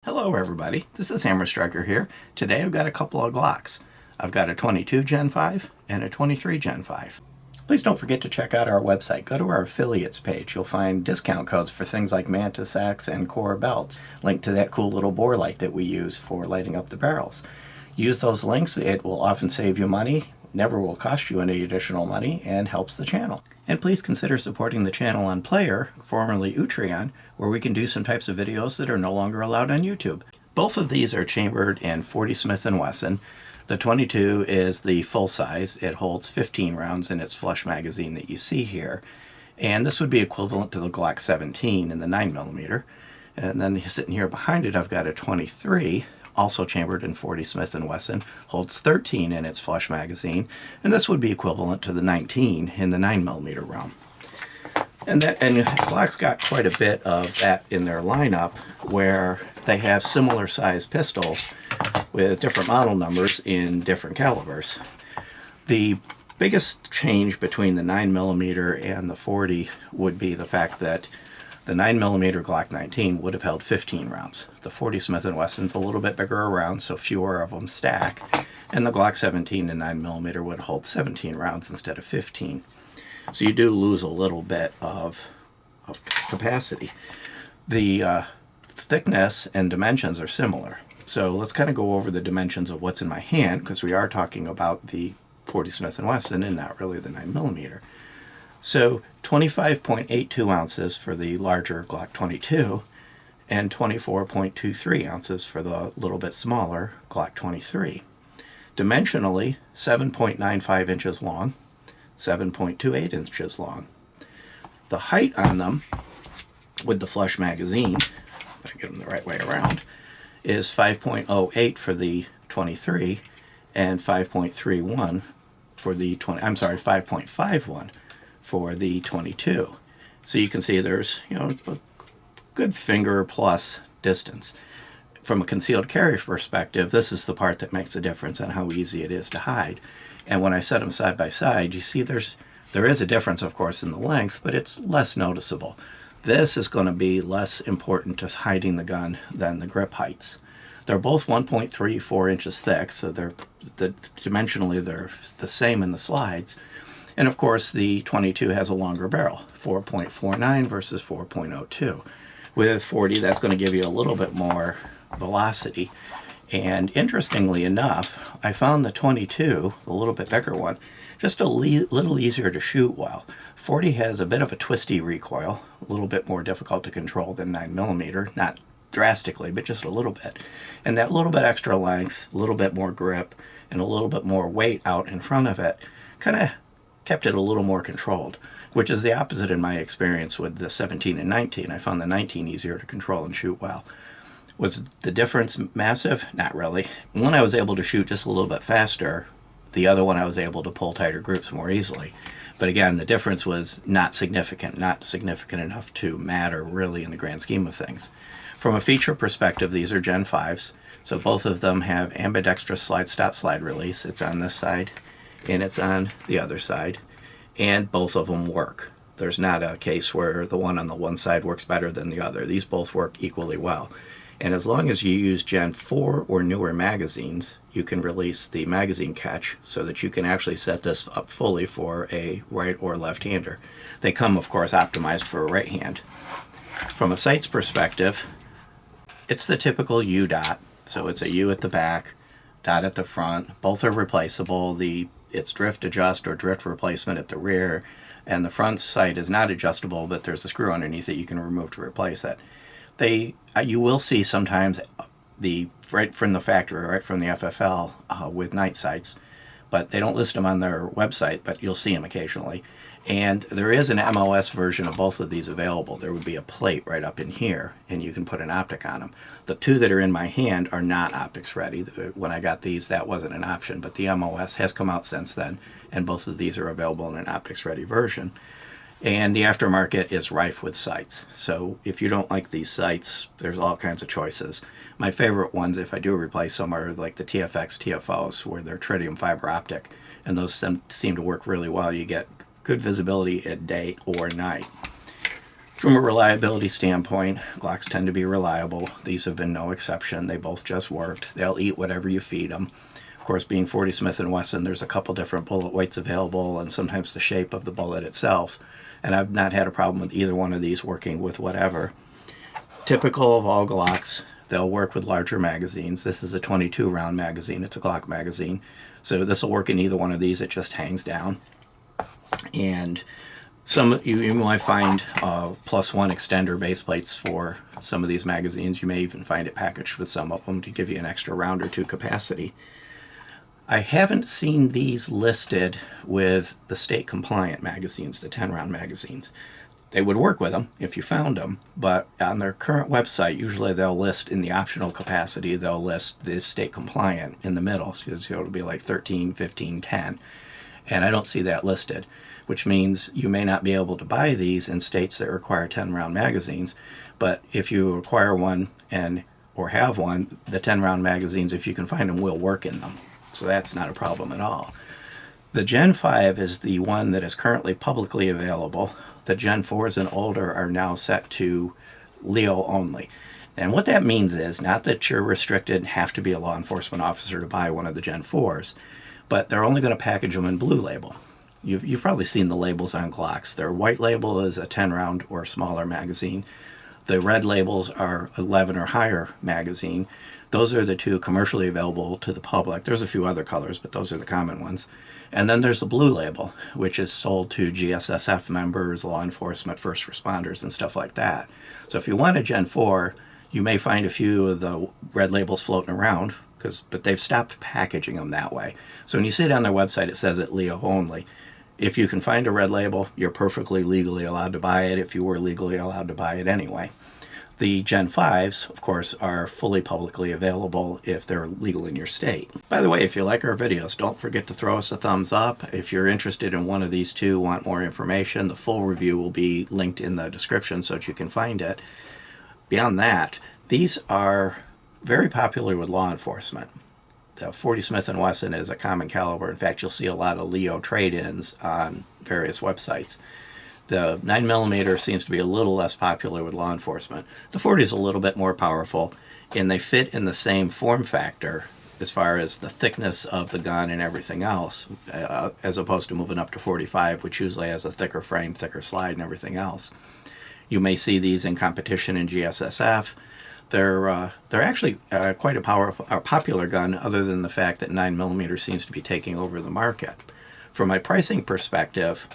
Hello everybody, this is Hammer Striker here. Today I've got a couple of Glocks. I've got a 22 Gen 5 and a 23 Gen 5. Please don't forget to check out our website. Go to our affiliates page. You'll find discount codes for things like Mantis Axe and Core belts, linked to that cool little bore light that we use for lighting up the barrels. Use those links. It will often save you money, never will cost you any additional money, and helps the channel. And please consider supporting the channel on Player, formerly Utreon, where we can do some types of videos that are no longer allowed on YouTube. Both of these are chambered in 40 Smith & Wesson. The 22 is the full size. It holds 15 rounds in its flush magazine that you see here. And this would be equivalent to the Glock 17 in the 9mm. And then sitting here behind it, I've got a 23, also chambered in 40 Smith & Wesson, holds 13 in its flush magazine, and this would be equivalent to the 19 in the 9mm realm. And Glock's got quite a bit of that in their lineup, where they have similar sized pistols with different model numbers in different calibers. The biggest change between the 9mm and the 40 would be the fact that the 9mm Glock 19 would have held 15 rounds. The 40 Smith & Wesson's a little bit bigger around, so fewer of them stack. And the Glock 17 and 9mm would hold 17 rounds instead of 15. So you do lose a little bit of capacity. The thickness and dimensions are similar. So let's kind of go over the dimensions of what's in my hand, because we are talking about the 40 Smith & Wesson and not really the 9mm. So 25.82 ounces for the larger Glock 22 and 24.23 ounces for the little bit smaller Glock 23. Dimensionally, 7.95 inches long, 7.28 inches long. The height on them, with the flush magazine, if I get them the right way around, is 5.08 for the 23 and 5.31 for the 5.51 for the 22. So you can see there's, a good finger plus distance. From a concealed carry perspective, this is the part that makes a difference on how easy it is to hide. And when I set them side by side, you see there is a difference, of course, in the length, but it's less noticeable. This is going to be less important to hiding the gun than the grip heights. They're both 1.34 inches thick, so dimensionally they're the same in the slides. And of course, the 22 has a longer barrel, 4.49 versus 4.02. With 40, that's going to give you a little bit more velocity. And interestingly enough, I found the 22, the little bit bigger one, just a little easier to shoot well. 40 has a bit of a twisty recoil, a little bit more difficult to control than 9mm, not drastically, but just a little bit. And that little bit extra length, a little bit more grip, and a little bit more weight out in front of it kind of kept it a little more controlled, which is the opposite in my experience with the 17 and 19. I found the 19 easier to control and shoot well. Was the difference massive? Not really. One I was able to shoot just a little bit faster. The other one I was able to pull tighter groups more easily. But again, the difference was not significant enough to matter really in the grand scheme of things. From a feature perspective, these are Gen 5s. So both of them have ambidextrous slide stop slide release. It's on this side and it's on the other side. And both of them work. There's not a case where the one on the one side works better than the other. These both work equally well. And as long as you use Gen 4 or newer magazines, you can release the magazine catch so that you can actually set this up fully for a right or left-hander. They come, of course, optimized for a right hand. From a sights perspective, it's the typical U dot. So it's a U at the back, dot at the front. Both are replaceable. It's drift adjust or drift replacement at the rear. And the front sight is not adjustable, but there's a screw underneath that you can remove to replace it. You will see sometimes right from the factory, right from the FFL with night sights, but they don't list them on their website, but you'll see them occasionally. And there is an MOS version of both of these available. There would be a plate right up in here, and you can put an optic on them. The two that are in my hand are not optics ready. When I got these, that wasn't an option, but the MOS has come out since then, and both of these are available in an optics ready version. And the aftermarket is rife with sights. So if you don't like these sights, there's all kinds of choices. My favorite ones, if I do replace them, are like the TFX TFOs, where they're tritium fiber optic. And those seem to work really well. You get good visibility at day or night. From a reliability standpoint, Glocks tend to be reliable. These have been no exception. They both just worked. They'll eat whatever you feed them. Of course, being 40 Smith & Wesson, there's a couple different bullet weights available and sometimes the shape of the bullet itself. And I've not had a problem with either one of these working with whatever. Typical of all Glocks, they'll work with larger magazines. This is a 22 round magazine. It's a Glock magazine. So this will work in either one of these. It just hangs down. And you might find +1 extender base plates for some of these magazines. You may even find it packaged with some of them to give you an extra round or two capacity. I haven't seen these listed with the state compliant magazines, the 10-round magazines. They would work with them if you found them, but on their current website, usually they'll list in the optional capacity, they'll list the state compliant in the middle. So it'll be like 13, 15, 10. And I don't see that listed, which means you may not be able to buy these in states that require 10-round magazines. But if you require one or have one, the 10-round magazines, if you can find them, will work in them. So that's not a problem at all. The Gen 5 is the one that is currently publicly available. The Gen 4s and older are now set to Leo only. And what that means is not that you're restricted and have to be a law enforcement officer to buy one of the Gen 4s, but they're only going to package them in blue label. You've probably seen the labels on Glocks. Their white label is a 10-round or smaller magazine. The red labels are 11 or higher magazine. Those are the two commercially available to the public. There's a few other colors, but those are the common ones. And then there's the blue label, which is sold to GSSF members, law enforcement, first responders, and stuff like that. So if you want a Gen 4, you may find a few of the red labels floating around, but they've stopped packaging them that way. So when you see it on their website, it says it Leo only. If you can find a red label, you're perfectly legally allowed to buy it if you were legally allowed to buy it anyway. The Gen 5s, of course, are fully publicly available if they're legal in your state. By the way, if you like our videos, don't forget to throw us a thumbs up. If you're interested in one of these two, want more information, the full review will be linked in the description so that you can find it. Beyond that, these are very popular with law enforcement. The 40 Smith & Wesson is a common caliber. In fact, you'll see a lot of Leo trade-ins on various websites. The 9mm seems to be a little less popular with law enforcement. The 40 is a little bit more powerful, and they fit in the same form factor as far as the thickness of the gun and everything else, as opposed to moving up to 45, which usually has a thicker frame, thicker slide, and everything else. You may see these in competition in GSSF. They're actually quite a popular gun, other than the fact that 9mm seems to be taking over the market. From a pricing perspective,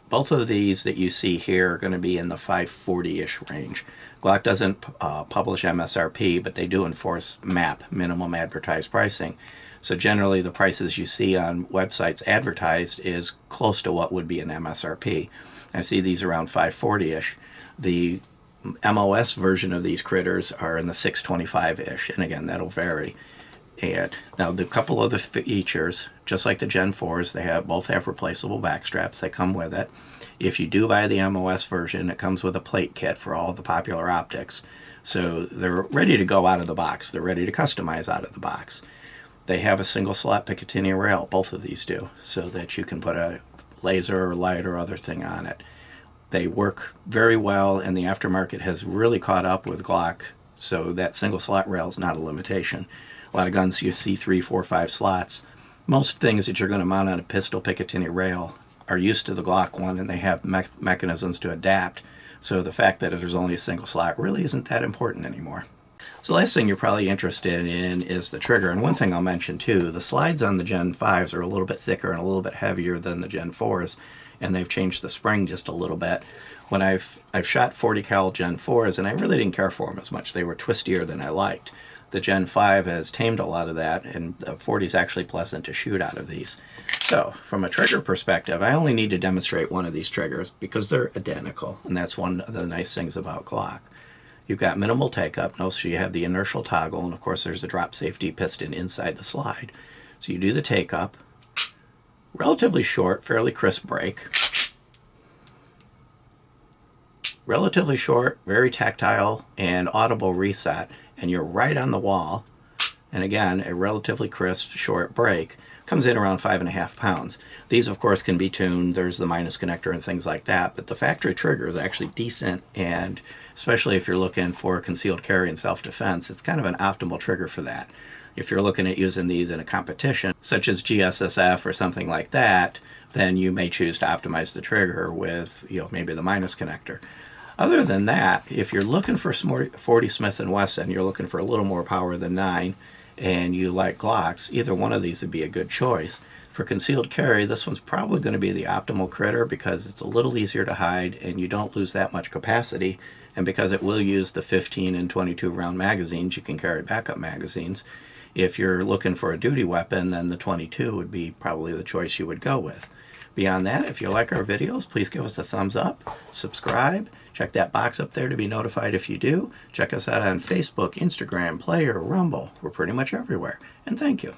both of these that you see here are going to be in the $540-ish range. Glock doesn't publish MSRP, but they do enforce MAP, minimum advertised pricing. So generally the prices you see on websites advertised is close to what would be an MSRP. I see these around $540-ish. The MOS version of these critters are in the $625-ish, and again, that'll vary. And now the couple other features, just like the Gen 4s, they both have replaceable back straps. They come with it. If you do buy the MOS version, it comes with a plate kit for all the popular optics. So they're ready to go out of the box. They're ready to customize out of the box. They have a single slot Picatinny rail, both of these do, so that you can put a laser or light or other thing on it. They work very well, and the aftermarket has really caught up with Glock, so that single slot rail is not a limitation. A lot of guns you see 3, 4, 5 slots. Most things that you're going to mount on a pistol Picatinny rail are used to the Glock one, and they have mechanisms to adapt. So the fact that there's only a single slot really isn't that important anymore. So the last thing you're probably interested in is the trigger. And one thing I'll mention too, the slides on the Gen 5s are a little bit thicker and a little bit heavier than the Gen 4s, and they've changed the spring just a little bit. When I've shot 40 cal Gen 4s, and I really didn't care for them as much. They were twistier than I liked. The Gen 5 has tamed a lot of that, and the 40 is actually pleasant to shoot out of these. So, from a trigger perspective, I only need to demonstrate one of these triggers because they're identical, and that's one of the nice things about Glock. You've got minimal take-up. Notice you have the inertial toggle, and of course there's a drop safety piston inside the slide. So you do the take-up. Relatively short, fairly crisp break. Relatively short, very tactile, and audible reset. And you're right on the wall, and again, a relatively crisp, short break. comes in around 5.5 pounds. These, of course, can be tuned. There's the minus connector and things like that, but the factory trigger is actually decent, and especially if you're looking for concealed carry and self-defense, it's kind of an optimal trigger for that. If you're looking at using these in a competition, such as GSSF or something like that, then you may choose to optimize the trigger with, maybe the minus connector. Other than that, if you're looking for 40 Smith & Wesson, you're looking for a little more power than 9, and you like Glocks, either one of these would be a good choice. For concealed carry, this one's probably going to be the optimal critter because it's a little easier to hide and you don't lose that much capacity. And because it will use the 15 and 22 round magazines, you can carry backup magazines. If you're looking for a duty weapon, then the 22 would be probably the choice you would go with. Beyond that, if you like our videos, please give us a thumbs up, subscribe, check that box up there to be notified if you do. Check us out on Facebook, Instagram, Player, Rumble. We're pretty much everywhere. And thank you.